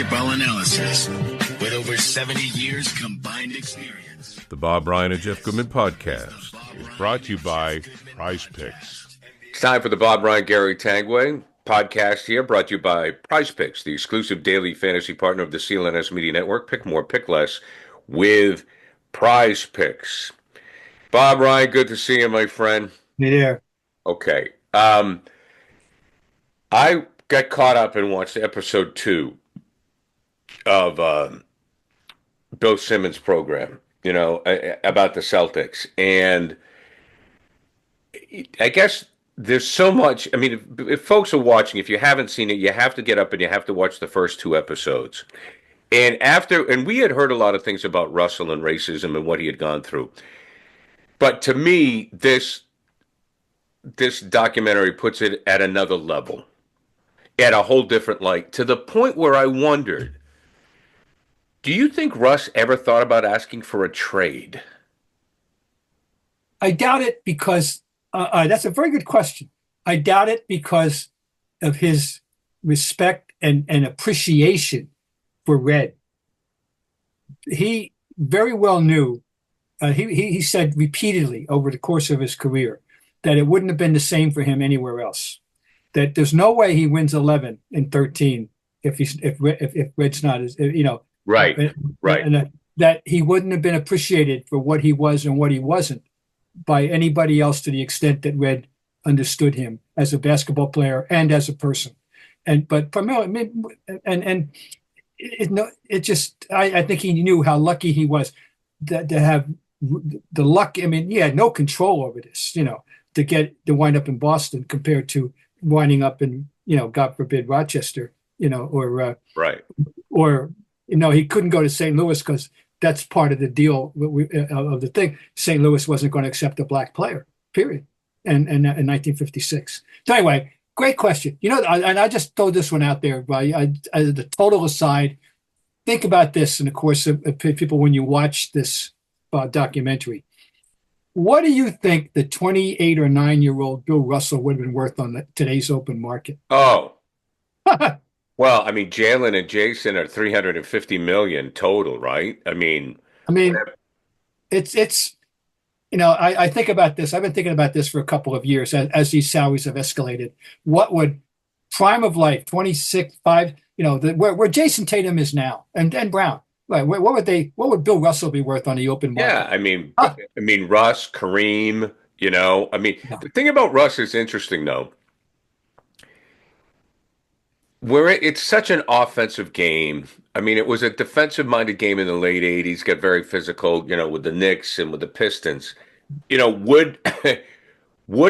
basketball analysis with over 70 years combined experience. The Bob Ryan and Jeff Goodman podcast is brought to you by Prizepicks. It's time for the Bob Ryan, Gary Tanguay podcast here, brought to you by Prizepicks, the exclusive daily fantasy partner of the CLNS Media Network. Pick more, pick less with Prizepicks. Bob Ryan, good to see you, my friend. Hey there. Okay. I got caught up and watched episode 2 of Bill Simmons' program, about the Celtics. And I guess there's so much. I mean, if folks are watching, if you haven't seen it, you have to get up and you have to watch the first 2 episodes. And we had heard a lot of things about Russell and racism and what he had gone through. But to me, this documentary puts it at another level, at a whole different light, to the point where I wondered, do you think Russ ever thought about asking for a trade? I doubt it because that's a very good question. I doubt it because of his respect and appreciation for Red. He very well knew, he said repeatedly over the course of his career that it wouldn't have been the same for him anywhere else. That there's no way he wins 11 and 13 if Red's not, Right. And that he wouldn't have been appreciated for what he was and what he wasn't by anybody else to the extent that Red understood him as a basketball player and as a person. But primarily, I think he knew how lucky he was to have the luck. I mean, he had no control over this, to wind up in Boston compared to winding up in, God forbid, Rochester, or he couldn't go to St. Louis because that's part of the deal of the thing. St. Louis wasn't going to accept a black player, period, in 1956. So anyway, great question. And I just throw this one out there, as the total aside, think about this in the course of people when you watch this documentary. What do you think the 28 or 9-year-old Bill Russell would have been worth on today's open market? Oh, well, I mean, Jaylen and Jason are $350 million total, right? I mean, it's I think about this. I've been thinking about this for a couple of years as these salaries have escalated. What would prime of life, 26, 5, where Jason Tatum is now and Brown? Right. What would Bill Russell be worth on the open market? Yeah, I mean, Russ, Kareem, The thing about Russ is interesting, though. Where it's such an offensive game. I mean, it was a defensive-minded game in the late 80s, got very physical, with the Knicks and with the Pistons. Would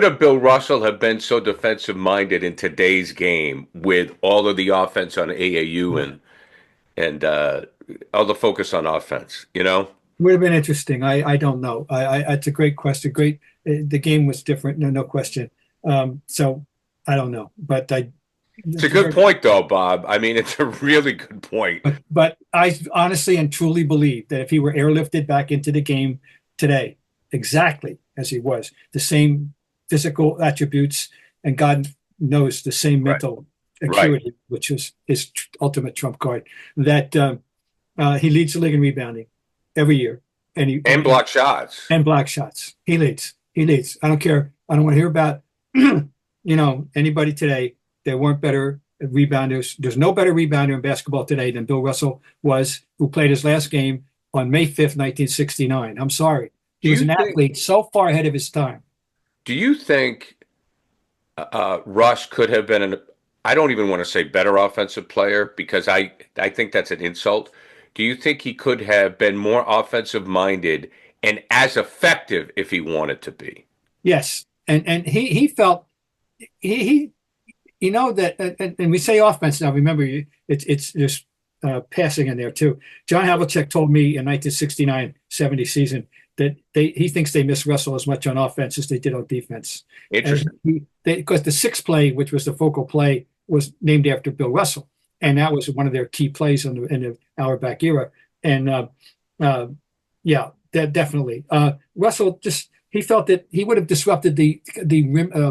a Bill Russell have been so defensive-minded in today's game with all of the offense on AAU and all the focus on offense, Would have been interesting. I don't know. It's a great question. The game was different. No question. So I don't know, but it's a good point, though, Bob. I mean, it's a really good point. But I honestly and truly believe that if he were airlifted back into the game today, exactly as he was, the same physical attributes, and God knows the same mental acuity, which is his ultimate trump card, that he leads the league in rebounding every year. And block shots. And block shots. He leads. I don't care. I don't want to hear about, anybody today. There weren't better rebounders. There's no better rebounder in basketball today than Bill Russell was, who played his last game on May 5th, 1969. I'm sorry. He was an athlete so far ahead of his time. Do you think Russ could have been I don't even want to say better offensive player because I think that's an insult. Do you think he could have been more offensive-minded and as effective if he wanted to be? Yes. And he felt he that, and we say offense now. Remember, it's there's passing in there too. John Havlicek told me in 1969-70 season that he thinks they miss Russell as much on offense as they did on defense. Interesting. Because the 6 play, which was the focal play, was named after Bill Russell, and that was one of their key plays in the Auerbach era. And that definitely Russell just. He felt that he would have disrupted the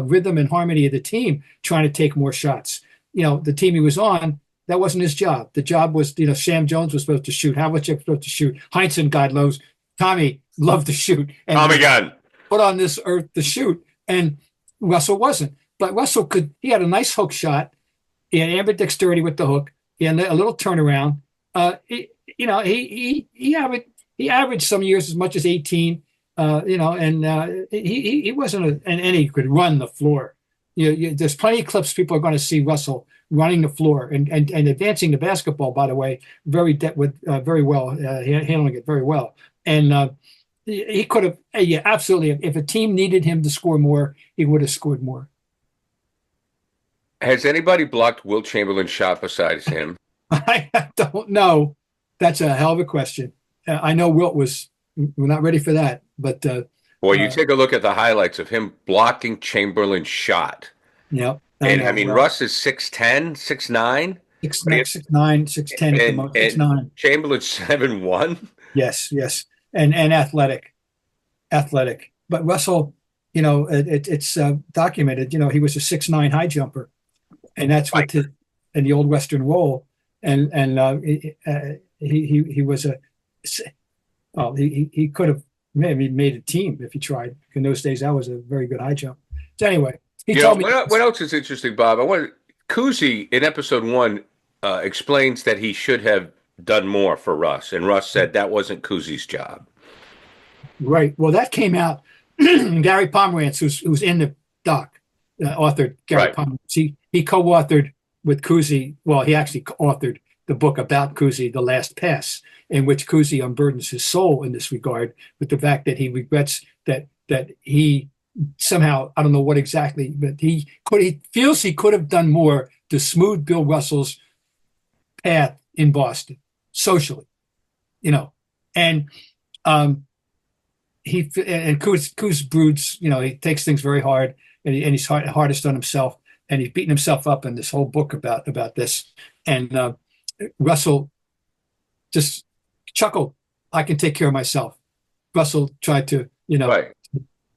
rhythm and harmony of the team trying to take more shots. The team he was on That wasn't his job. The job was, Sam Jones was supposed to shoot. Havlicek was supposed to shoot. Heinsohn, God knows, Tommy loved to shoot. And Tommy gun. put on this earth to shoot. And Russell wasn't. But Russell he had a nice hook shot. He had ambidexterity with the hook. He had a little turnaround. He averaged some years as much as 18. He wasn't and he could run the floor. There's plenty of clips people are going to see Russell running the floor and advancing the basketball. By the way, very well, handling it very well. And he could have, absolutely. If a team needed him to score more, he would have scored more. Has anybody blocked Wilt Chamberlain's shot besides him? I don't know. That's a hell of a question. I know Wilt we're not ready for that, but well, you take a look at the highlights of him blocking Chamberlain's shot. Yeah, Russ is 6'10", 6'9". 6'9", 6'10", 6'9". Chamberlain's 7'1". Yes, and athletic. But Russell, it's documented. He was a 6'9" high jumper, and that's what in the old Western roll. And he was he could have maybe made a team if he tried. In those days, that was a very good high jump. So anyway, he told me. What else is interesting, Bob? Cousy in episode 1 explains that he should have done more for Russ, and Russ said that wasn't Cousy's job. Right. Well, that came out. Gary Pomerantz, who's in the doc, authored Gary Pomerantz. He co-authored with Cousy. Well, he actually authored the book about Cousy, The Last Pass, in which Cousy unburdens his soul in this regard with the fact that he regrets that he somehow, I don't know what exactly, but he feels he could have done more to smooth Bill Russell's path in Boston socially, and Coos broods, he takes things very hard, and he's hardest on himself, and he's beating himself up in this whole book about this. And Russell just chuckled. I can take care of myself. Russell tried to,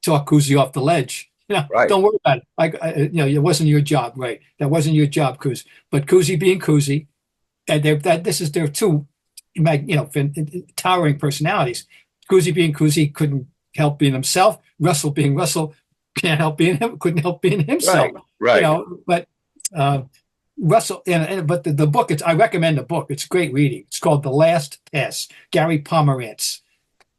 talk Cousy off the ledge. Don't worry about it. It wasn't your job, right? That wasn't your job, Coos. But Cousy being Cousy, and this is their two, towering personalities. Cousy being Cousy couldn't help being himself. Russell being Russell couldn't help being himself. Right. But Russell, but the book, I recommend the book. It's great reading. It's called The Last Pass, Gary Pomerantz,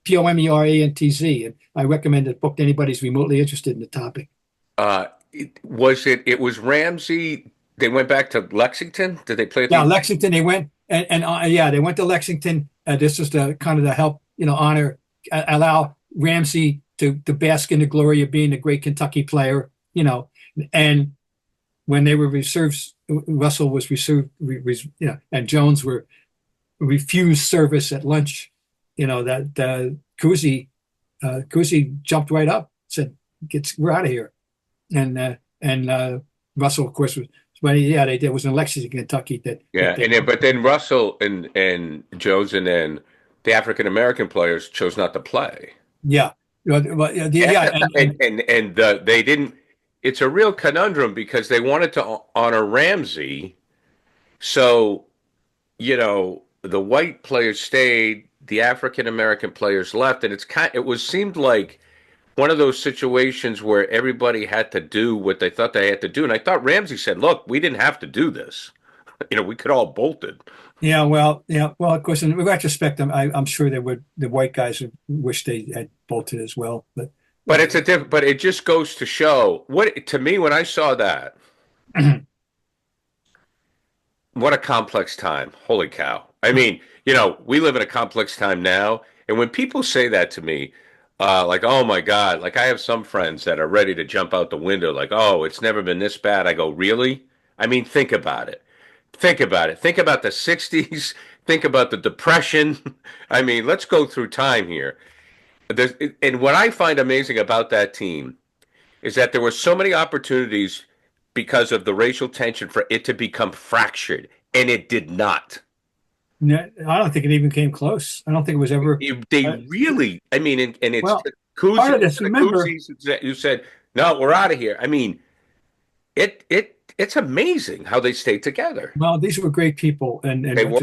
Pomerantz, and I recommend the book to anybody who's remotely interested in the topic. It was Ramsey. They went back to Lexington. Did they play? Lexington. They went they went to Lexington. This was the kind of the help, honor, allow Ramsey to bask in the glory of being a great Kentucky player, and when they were reserves, Russell was reserved, and Jones were refused service at lunch. That Cousy jumped right up, said, "We're out of here," and Russell, of course, was. But they did. It was in Lexington, Kentucky. But then Russell and Jones, and then the African American players chose not to play. Yeah, they didn't. It's a real conundrum because they wanted to honor Ramsey, so the white players stayed, the African American players left, and seemed like one of those situations where everybody had to do what they thought they had to do. And I thought Ramsey said, "Look, we didn't have to do this. We could all bolted." Yeah, well, of course, in retrospect, I'm sure the white guys would wish they had bolted as well. But it just goes to show to me when I saw that, what a complex time. Holy cow. I mean, we live in a complex time now. And when people say that to me, like, oh my God, like I have some friends that are ready to jump out the window, like, oh, it's never been this bad. I go, really? I mean, think about it. Think about the 60s. Think about the Depression. I mean, let's go through time here. And what I find amazing about that team is that there were so many opportunities because of the racial tension for it to become fractured, and it did not. No, I don't think it even came close. I don't think it was ever. Really, I mean, and it's Cousy, part of this. Remember, you said, "No, we're out of here." I mean, it it's amazing how they stayed together. Well, these were great people, and They were.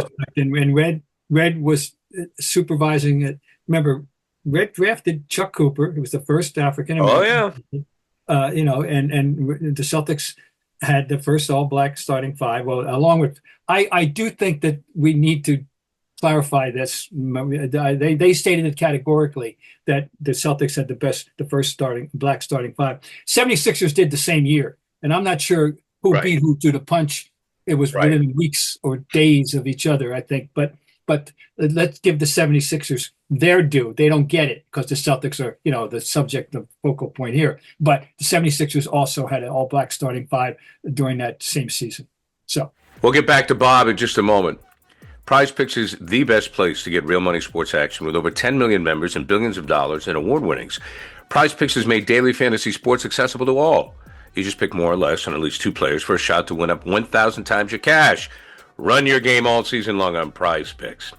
Red was supervising it. Remember, Red drafted Chuck Cooper, who was the first African American. Oh, yeah. And the Celtics had the first all-black starting five. Well, along with, I do think that we need to clarify this. They stated it categorically that the Celtics had the first black starting five. 76ers did the same year, and I'm not sure who beat who to the punch. It was within weeks or days of each other, I think. But let's give the 76ers their due. They don't get it because the Celtics are, the subject of focal point here. But the 76ers also had an all-black starting five during that same season. So we'll get back to Bob in just a moment. Prizepicks is the best place to get real money sports action with over 10 million members and billions of dollars in award winnings. Prizepicks has made daily fantasy sports accessible to all. You just pick more or less on at least two players for a shot to win up 1,000 times your cash. Run your game all season long on Prizepicks.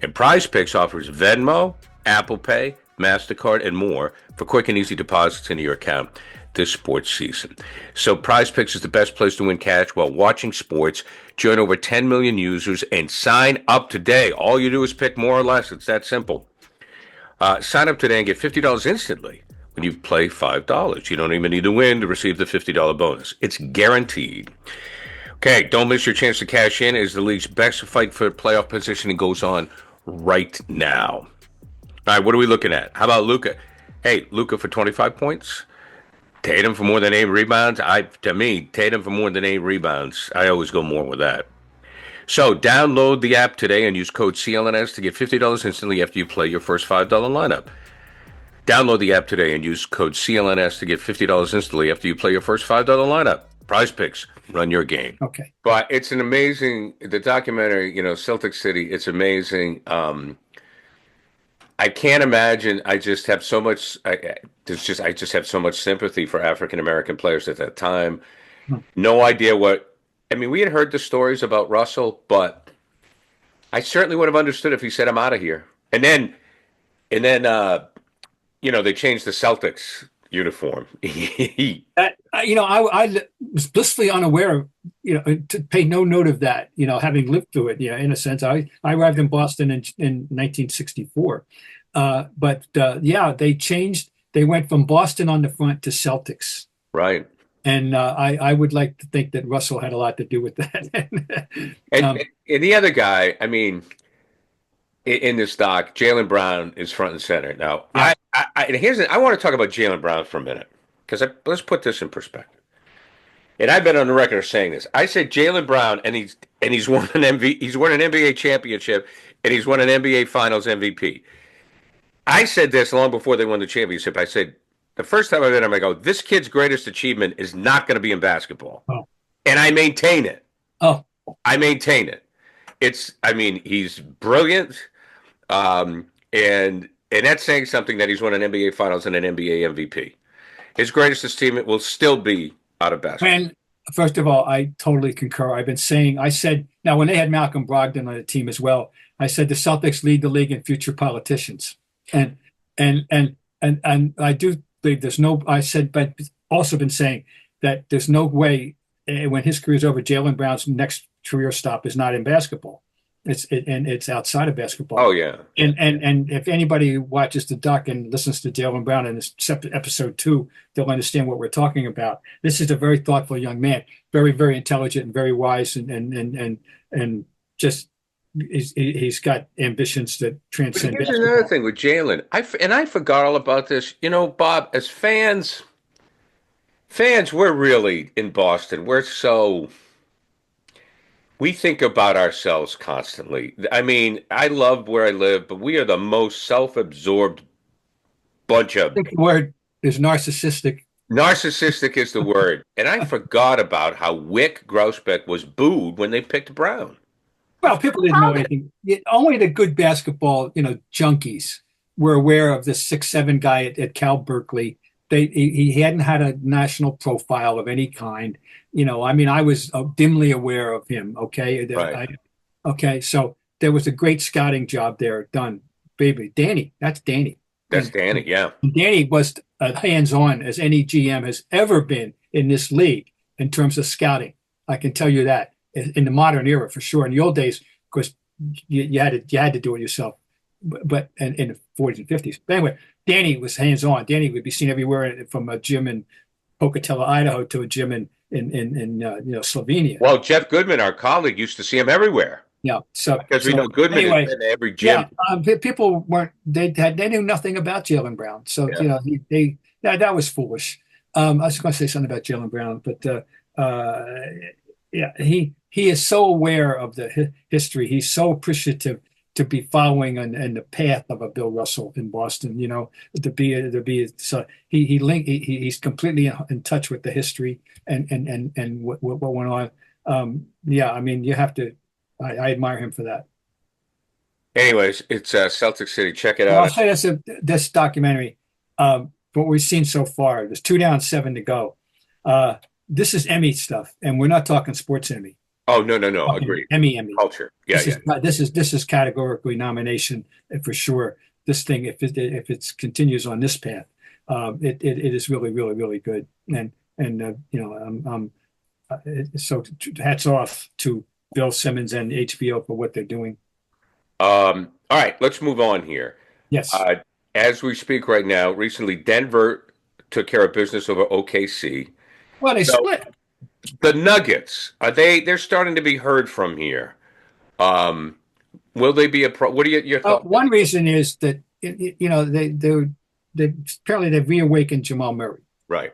And Prizepicks offers Venmo, Apple Pay, MasterCard, and more for quick and easy deposits into your account this sports season. So Prizepicks is the best place to win cash while watching sports. Join over 10 million users and sign up today. All you do is pick more or less. It's that simple. Sign up today and get $50 instantly when you play $5. You don't even need to win to receive the $50 bonus. It's guaranteed. Okay, don't miss your chance to cash in as the league's best fight for playoff positioning goes on right now. All right, what are we looking at? How about Luka? Hey, Luka for 25 points. Tatum for more than 8 rebounds. To me, Tatum for more than 8 rebounds. I always go more with that. So download the app today and use code CLNS to get $50 instantly after you play your first $5 lineup. Download the app today and use code CLNS to get $50 instantly after you play your first $5 lineup. Prizepicks, run your game. Okay. But it's an amazing, the documentary, Celtics City, it's amazing. I can't imagine. I just have so much. I just have so much sympathy for African American players at that time. No idea what. I mean, we had heard the stories about Russell, but I certainly would have understood if he said, "I'm out of here." And then, they changed the Celtics uniform. I was blissfully unaware of, to pay no note of that, having lived through it. In a sense, I arrived in Boston in 1964. But they changed. They went from Boston on the front to Celtics. Right. And I would like to think that Russell had a lot to do with that. and the other guy, I mean, in this doc, Jaylen Brown is front and center. Now, yeah. I want to talk about Jaylen Brown for a minute because let's put this in perspective. And I've been on the record of saying this. I said Jaylen Brown, and he's won an he's won an NBA championship, and he's won an NBA Finals MVP. I said this long before they won the championship. I said the first time I met him, I go, "This kid's greatest achievement is not going to be in basketball," and I maintain it. I maintain it. He's brilliant, and that's saying something that he's won an NBA Finals and an NBA MVP. His greatest achievement will still be out of basketball. And first of all, I totally concur. I said, now when they had Malcolm Brogdon on the team as well, I said the Celtics lead the league in future politicians. And I do believe I said, but also been saying that there's no way when his career is over, Jaylen Brown's next career stop is not in basketball. It's outside of basketball. Oh yeah. And if anybody watches the doc and listens to Jaylen Brown in this episode 2, they'll understand what we're talking about. This is a very thoughtful young man, very, very intelligent and very wise, and just he's got ambitions that transcend. But here's another thing with Jaylen. I forgot all about this. Bob, as fans, we're really in Boston. We think about ourselves constantly. I mean, I love where I live, but we are the most self-absorbed bunch of. I think the word is narcissistic. Narcissistic is the word. And I forgot about how Wyc Grousbeck was booed when they picked Brown. Well, people didn't know anything. Only the good basketball, junkies were aware of this 6'7" guy at Cal Berkeley. He hadn't had a national profile of any kind. I was dimly aware of him. Okay. Right. So there was a great scouting job there done. Baby, Danny. That's Danny. Danny. Yeah. And Danny was hands-on as any GM has ever been in this league in terms of scouting. I can tell you that in the modern era for sure. In the old days, of course, you had to do it yourself, but in the 40s and 50s. But anyway, Danny was hands on. Danny would be seen everywhere, from a gym in Pocatello, Idaho, to a gym in Slovenia. Well, Jeff Goodman, our colleague, used to see him everywhere. Yeah, because we know Goodman anyway, has been to every gym. Yeah, people weren't. They knew nothing about Jaylen Brown, so that was foolish. I was going to say something about Jaylen Brown, but he is so aware of the history. He's so appreciative to be following in the path of a Bill Russell in Boston. So he's completely in touch with the history and what went on. I mean, you have to. I admire him for that. Anyways, it's Celtics City. Check it out. Well, I'll say this documentary, what we've seen so far, there's 2 down, 7 to go. This is Emmy stuff, and we're not talking sports Emmy. Oh, no. Agreed. Emmy. Culture. Yeah, This is categorically nomination for sure. This thing, if it continues on this path, it is really, really, really good. So hats off to Bill Simmons and HBO for what they're doing. All right, let's move on here. Yes. As we speak right now, recently Denver took care of business over OKC. Well, they split. The Nuggets, they're starting to be heard from here. Will they be what are your thoughts? One reason is that they apparently they've reawakened Jamal Murray. Right.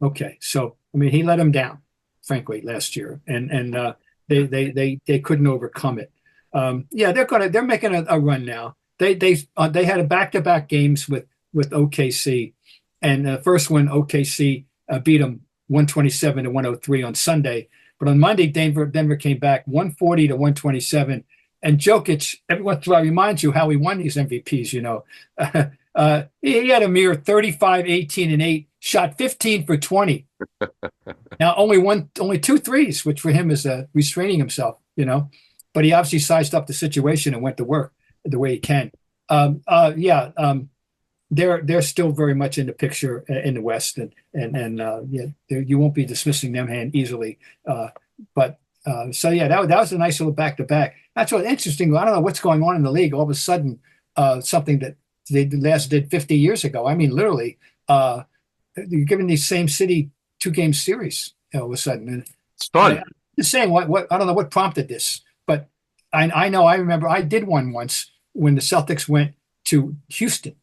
Okay. So I mean, he let them down, frankly, last year, and they couldn't overcome it. They're making a run now. They had a back-to-back games with OKC, and the first one OKC beat them 127 to 103 on Sunday, but on Monday Denver came back 140 to 127, and Jokic, everyone reminds you how he won these MVPs. He had a mere 35, 18, and 8, shot 15 for 20. Now only 2 threes, which for him is restraining himself, but he obviously sized up the situation and went to work the way he can. They're still very much in the picture in the West, and you won't be dismissing them easily. That was a nice little back-to-back. That's what's interesting. I don't know what's going on in the league. All of a sudden, something that they last did 50 years ago. I mean, literally, you're giving these same city 2-game series all of a sudden. And it's fun. I'm just saying, what I don't know what prompted this, but I know I remember I did one once when the Celtics went to Houston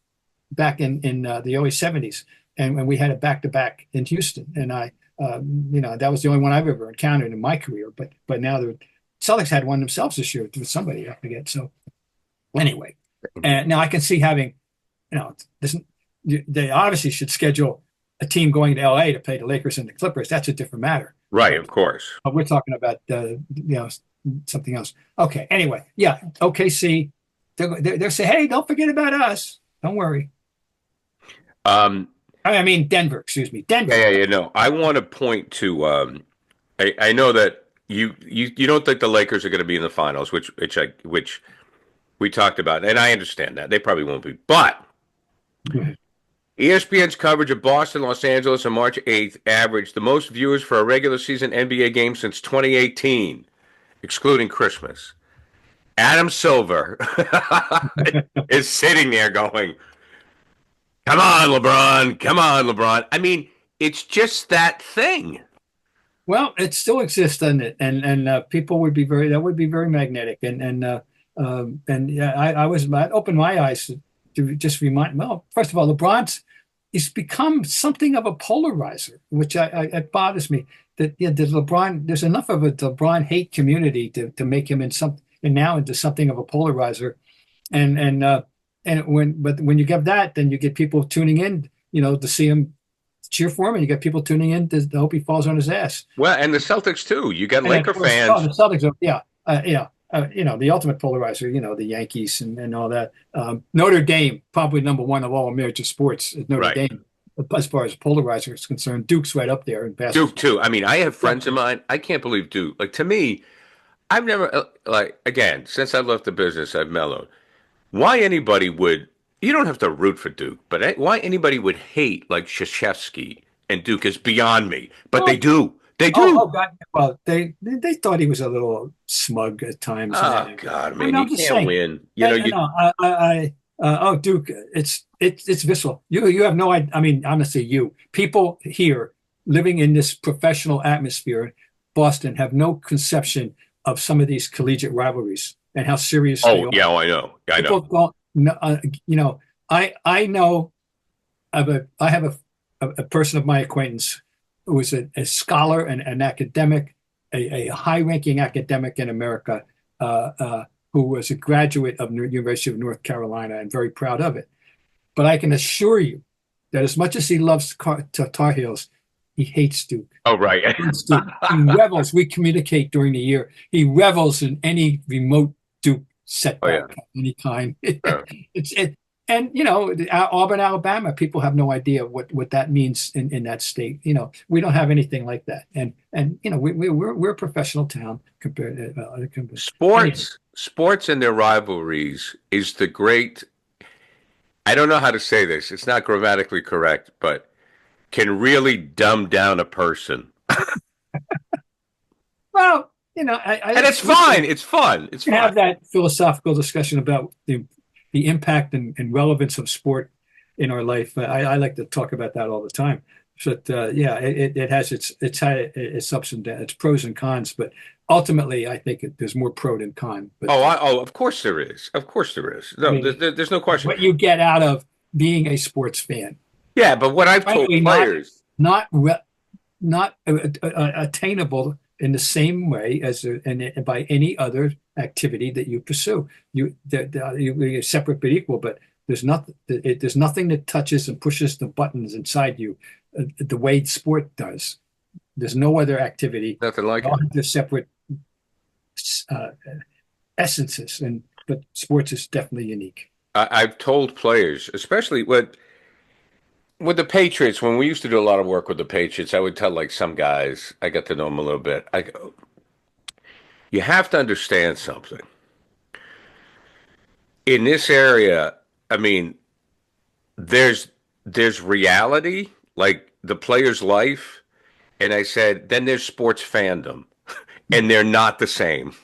back in the early 70s, and we had a back-to-back in Houston, and that was the only one I've ever encountered in my career. But now the Celtics had one themselves this year with somebody, I forget. So anyway, and now I can see having, they obviously should schedule a team going to LA to play the Lakers and the Clippers. That's a different matter. Right, of course. But we're talking about something else. Okay. Anyway, OKC. They're saying, hey, don't forget about us. Don't worry. I mean Denver. Excuse me, Denver. Yeah. No, I want to point to. I know that you don't think the Lakers are going to be in the finals, which we talked about, and I understand that they probably won't be. But ESPN's coverage of Boston, Los Angeles on March 8th averaged the most viewers for a regular season NBA game since 2018, excluding Christmas. Adam Silver is sitting there going, come on, LeBron. Come on, LeBron. I mean, it's just that thing. Well, it still exists, doesn't it? And people would be very magnetic. I opened my eyes to just remind. Well, first of all, he's become something of a polarizer, which it bothers me. That LeBron, there's enough of a LeBron hate community to make him into something of a polarizer, but when you get that, then you get people tuning in, to see him cheer for him, and you get people tuning in to hope he falls on his ass. Well, and the Celtics too. You got Laker fans. Oh, the Celtics, the ultimate polarizer. The Yankees and all that. Notre Dame, probably number one of all major sports. Is Notre Dame, as far as polarizer is concerned. Duke's right up there in basketball. Duke too. I mean, I have friends of mine. I can't believe Duke. Like, to me, I've never again since I left the business, I've mellowed. Why anybody would, you don't have to root for Duke, but why anybody would hate like Krzyzewski and Duke is beyond me. But they do. They do. God. Well, they thought he was a little smug at times. Oh God, man, I'm you just can't saying. win. You know, Duke, it's visceral. You have no idea. I mean, honestly, people here living in this professional atmosphere, Boston, have no conception of some of these collegiate rivalries and how serious they are. Oh yeah, I know. I know. People don't. I know I have a person of my acquaintance who was a scholar and an academic, a high-ranking academic in America, who was a graduate of the University of North Carolina and very proud of it. But I can assure you that as much as he loves Tar Heels, he hates Duke. Oh, right. He hates Duke. He revels. We communicate during the year. He revels in any remote Duke setback of any kind. And Auburn, Alabama, people have no idea what that means in that state. We don't have anything like that. And we're a professional town compared to Sports and their rivalries is the great. I don't know how to say this. It's not grammatically correct, but can really dumb down a person. Well, and it's fine. It's fun. It's fun. Have that philosophical discussion about the impact and relevance of sport in our life. I like to talk about that all the time. But it has its ups and downs, its pros and cons. But ultimately, I think there's more pro than con. But, of course there is. Of course there is. No, there's no question. What you get out of being a sports fan. Yeah, but what I've told players, not attainable in the same way as by any other activity that you pursue. You're separate but equal, but there's nothing that touches and pushes the buttons inside you the way sport does. There's no other activity. Nothing like it. They're separate essences, but sports is definitely unique. I've told players, especially with the Patriots, when we used to do a lot of work with the Patriots, I would tell like some guys, I got to know them a little bit. I go, you have to understand something. In this area, I mean, there's reality, like the player's life, and I said, then there's sports fandom, and they're not the same.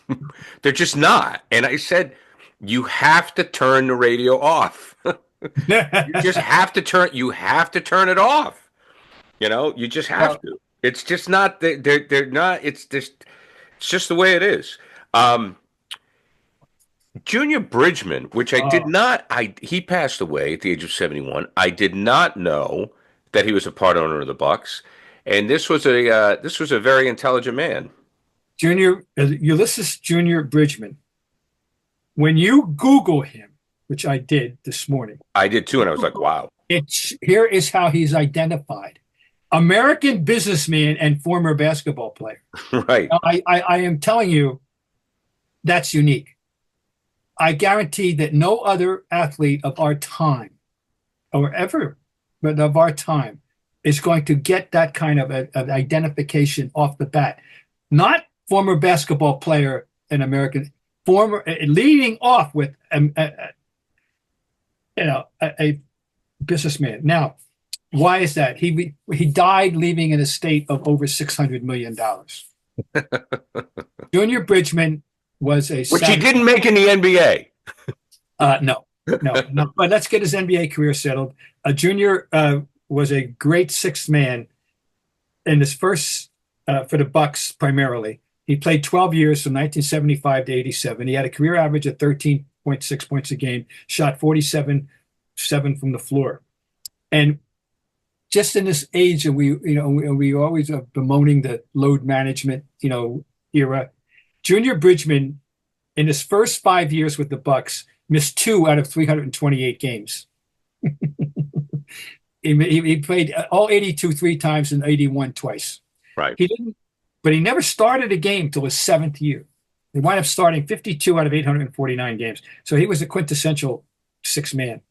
They're just not. And I said, you have to turn the radio off. You just have to turn it off. You just have to. It's just not they're not. It's just the way it is. Junior Bridgeman, which I did not. He passed away at the age of 71. I did not know that he was a part owner of the Bucks, and this was a very intelligent man. Ulysses Junior Bridgeman. When you Google him, which I did this morning. I did too, and I was like, wow. Here is how he's identified. American businessman and former basketball player. Right. Now, I am telling you, that's unique. I guarantee that no other athlete of our time, or ever, but of our time, is going to get that kind of identification off the bat. Not former basketball player in American, leading off with a businessman. Now, why is that? He died leaving an estate of over $600 million. Junior Bridgeman was which he didn't make in the NBA. No. But let's get his NBA career settled. Junior was a great sixth man in his first for the Bucks primarily. He played 12 years from 1975 to 87. He had a career average of 13.6 points a game, shot 47.7 from the floor. And just in this age, and we always are bemoaning the load management, era. Junior Bridgeman, in his first 5 years with the Bucks, missed 2 out of 328 games. He played all 82 3 times and 81 twice. Right. But he never started a game till his 7th year. He wound up starting 52 out of 849 games. So he was a quintessential sixth man.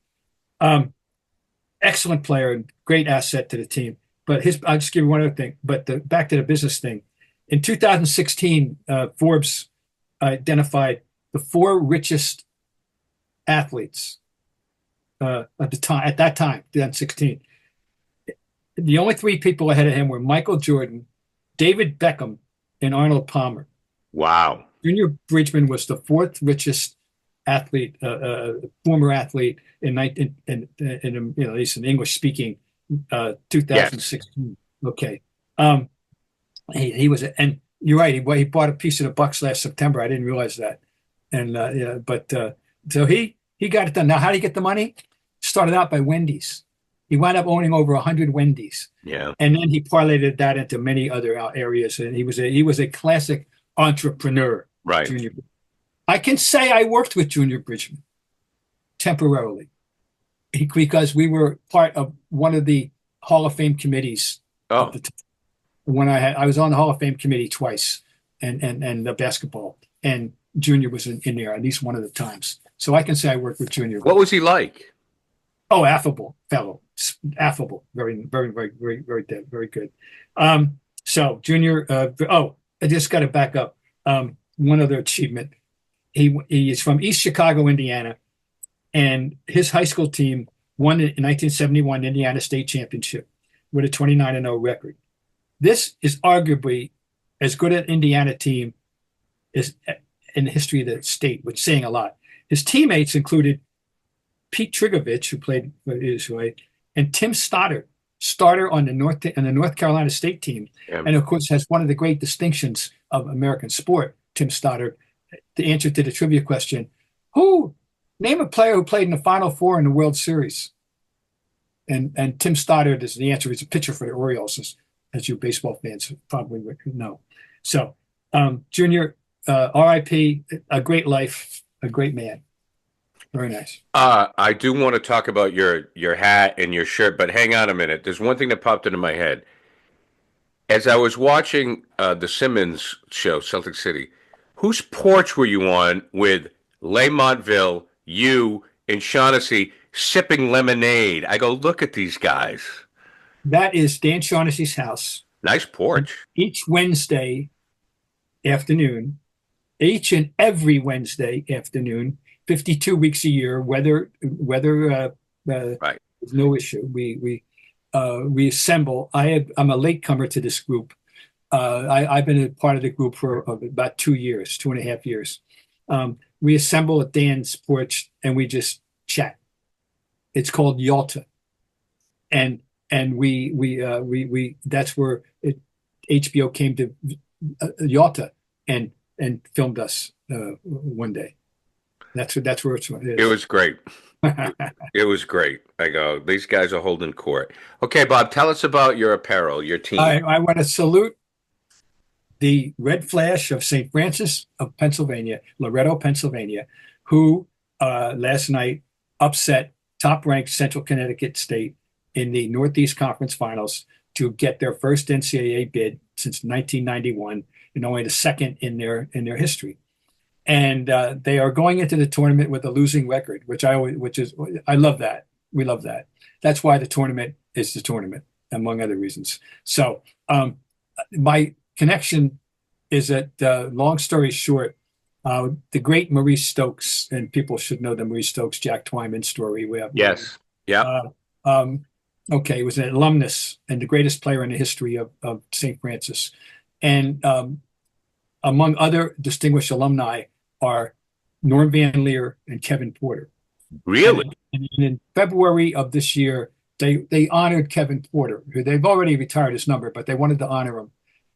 Excellent player and great asset to the team. But I'll just give you one other thing. But back to the business thing. In 2016, Forbes identified the 4 richest athletes at that time, 2016. The only 3 people ahead of him were Michael Jordan, David Beckham, and Arnold Palmer. Wow. Junior Bridgeman was the fourth richest athlete, former athlete in at least in English speaking, 2016. Yes. Okay. He was, and you're right. He bought a piece of the Bucks last September. I didn't realize that. And so he got it done. Now, how did he get the money? Started out by Wendy's. He wound up owning over 100 Wendy's. Yeah. And then he parlayed that into many other areas. And he was a classic entrepreneur. Right. Junior. I can say I worked with Junior Bridgeman temporarily because we were part of one of the Hall of Fame committees. Oh. When I was on the Hall of Fame committee twice, and the basketball, and Junior was in there at least one of the times. So I can say I worked with Junior. What was he like? Oh, affable fellow, affable, very, very, very, very, very, very good. So Junior. I just got to back up. One other achievement. He is from East Chicago, Indiana, and his high school team won in 1971 Indiana State Championship with a 29-0 record. This is arguably as good an Indiana team as in the history of the state, which is saying a lot. His teammates included Pete Trigovich, who played for Israel, and Tim Stoddard, starter on the North Carolina State team, and of course has one of the great distinctions of American sport. Tim Stoddard. The answer to the trivia question: name a player who played in the Final Four in the World Series? And Tim Stoddard is the answer. He's a pitcher for the Orioles, as you baseball fans probably would know. So, Junior, R.I.P. A great life, a great man. Very nice. I do want to talk about your hat and your shirt, but hang on a minute. There's one thing that popped into my head. As I was watching the Simmons show, Celtics City, whose porch were you on with Lamontville, you, and Shaughnessy sipping lemonade? I go, look at these guys. That is Dan Shaughnessy's house. Nice porch. Each Wednesday afternoon, each and every Wednesday afternoon, 52 weeks a year, weather right. is no issue. We assemble. I'm a latecomer to this group. I've been a part of the group for about 2 years, 2.5 years. We assemble at Dan's porch and we just chat. It's called Yalta, and we that's where HBO came to Yalta and filmed us one day. That's where it's. It was great. It was great. I go, these guys are holding court. Okay, Bob, tell us about your apparel, your team. I want to salute the Red Flash of St. Francis of Pennsylvania, Loretto, Pennsylvania, who last night upset top-ranked Central Connecticut State in the Northeast Conference Finals to get their first NCAA bid since 1991, and only the second in their history. And they are going into the tournament with a losing record, I love that. We love that. That's why the tournament is the tournament, among other reasons. So my connection is that, long story short, the great Maurice Stokes, and people should know the Maurice Stokes, Jack Twyman story. Yes. Yeah. Okay, he was an alumnus and the greatest player in the history of St. Francis. And among other distinguished alumni are Norm Van Leer and Kevin Porter. Really? And in February of this year, they honored Kevin Porter, who they've already retired his number, but they wanted to honor him.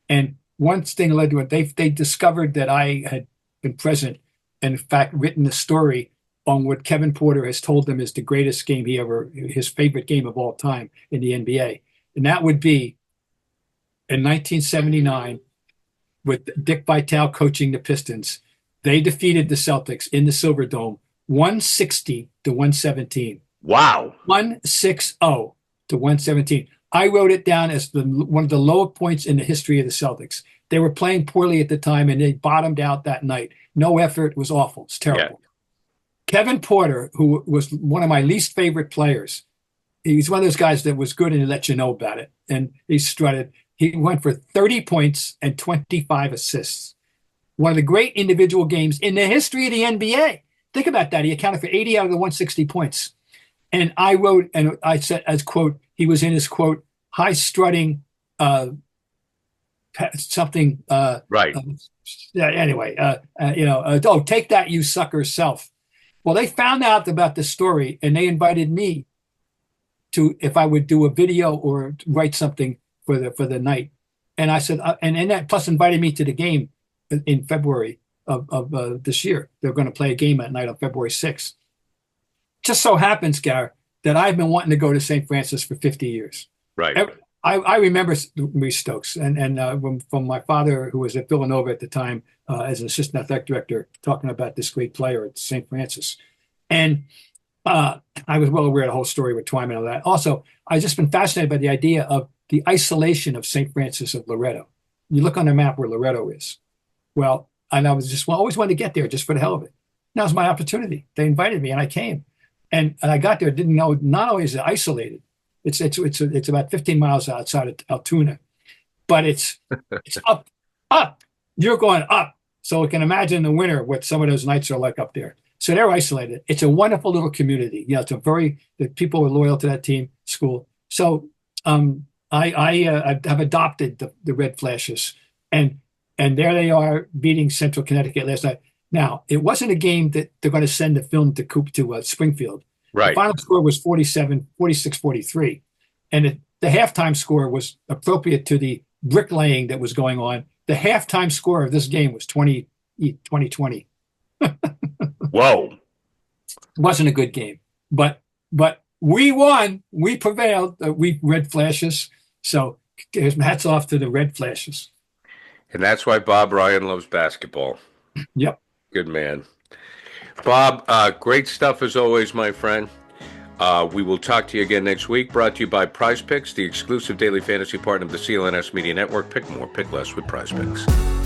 And one thing led to it. They discovered that I had been present and, in fact, written a story on what Kevin Porter has told them is the greatest game his favorite game of all time in the NBA. And that would be in 1979 with Dick Vitale coaching the Pistons. They defeated the Celtics in the Silverdome 160 to 117. Wow. 160 to 117. I wrote it down as one of the low points in the history of the Celtics. They were playing poorly at the time, and they bottomed out that night. No effort. It was awful. It's terrible. Yeah. Kevin Porter, who was one of my least favorite players, he's one of those guys that was good and he let you know about it. And he strutted. He went for 30 points and 25 assists. One of the great individual games in the history of the NBA. Think about that. He accounted for 80 out of the 160 points. And I wrote, and I said, as quote, he was in his quote, high strutting something. Right. Yeah. Anyway, oh, take that, you sucker self. Well, they found out about the story, and they invited me to if I would do a video or write something for the night. And I said, and that plus invited me to the game in February of this year. They're going to play a game at night on February 6th. Just so happens, Gar, that I've been wanting to go to St. Francis for 50 years. Right. I remember Maurice Stokes and from my father, who was at Villanova at the time as an assistant athletic director, talking about this great player at St. Francis. And I was well aware of the whole story with Twyman and all that. Also, I've just been fascinated by the idea of the isolation of St. Francis of Loretto. You look on the map where Loretto is. Well, and I was just always wanted to get there just for the hell of it. Now's my opportunity. They invited me, and I came. And I got there, didn't know, not only is it isolated, it's about 15 miles outside of Altoona, but it's up. You're going up. So I can imagine in the winter what some of those nights are like up there. So they're isolated. It's a wonderful little community. It's the people are loyal to that team, school. So I have adopted the Red Flashes, and there they are beating Central Connecticut last night. Now, it wasn't a game that they're going to send the film to Springfield. Right. The final score was 46-43. And the halftime score was appropriate to the bricklaying that was going on. The halftime score of this game was 20-20. Whoa. It wasn't a good game. But we won. We prevailed. We Red Flashes. So hats off to the Red Flashes. And that's why Bob Ryan loves basketball. Yep. Good man. Bob, great stuff as always, my friend. We will talk to you again next week. Brought to you by Prizepicks, the exclusive daily fantasy partner of the CLNS Media Network. Pick more, pick less with Prizepicks.